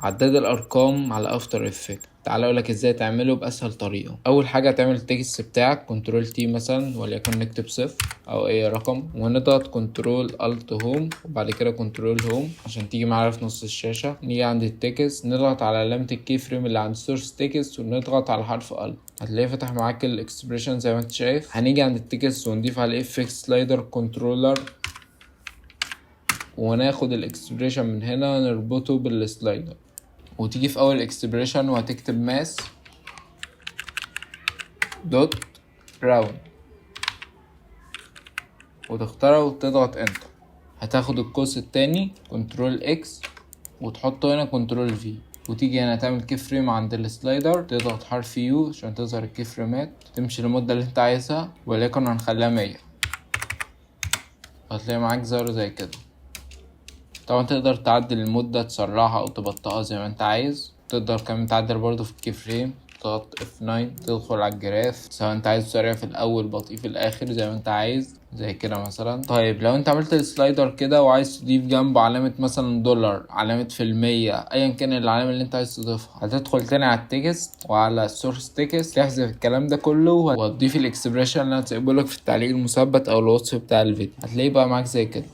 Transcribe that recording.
عداد الارقام على افتر افكت. تعال اقولك ازاي تعمله باسهل طريقه. اول حاجه تعمل التكست بتاعك كنترول تي مثلا، وليكن نكتب صفر او اي رقم، ونضغط كنترول الت هوم وبعد كده كنترول هوم عشان تيجي معانا في نص الشاشه. نيجي عند التكست نضغط على علامه الكي فريم اللي عند سورس تكست ونضغط على حرف ال، هتلاقيه فتح معاك الاكسبريشن زي ما انت شايف. هنيجي عند التكست ونضيف على الاف سلايدر كنترولر وناخد الاكسبريشن من هنا نربطه بالسلايدر، وتيجي في اول اكسبريشن وهتكتب ماس دوت راوند وتختارها وتضغط انتر. هتاخد القوس التاني كنترول اكس وتحطه هنا كنترول في، وتيجي هنا تعمل كي فريم عند السلايدر تضغط حرف يو عشان تظهر الكي فريمات، تمشي للمدة اللي انت عايزها وليكن هنخليها 100، هتلاقي معاك ظهر زي كده. طبعا تقدر تعدل المدة تسرعها او تبطئها زي ما انت عايز. تقدر كمان تعدل برضو في الكي فريم، تضغط F9 تدخل على الجراف سواء انت عايز سريع في الاول بطيء في الاخر زي ما انت عايز زي كده مثلا. طيب لو انت عملت السلايدر كده وعايز تضيف جنبه علامة مثلا دولار، علامة في المية، ايا كان العلامة اللي انت عايز تضيفها، هتدخل تاني على التكست وعلى السورس تكست تحذف الكلام ده كله وهتضيف الاكسبريشن اللي انا هسيبهولك في التعليق المثبت او الوصف بتاع الفيديو، هتلاقيه بقى معاك زي كده.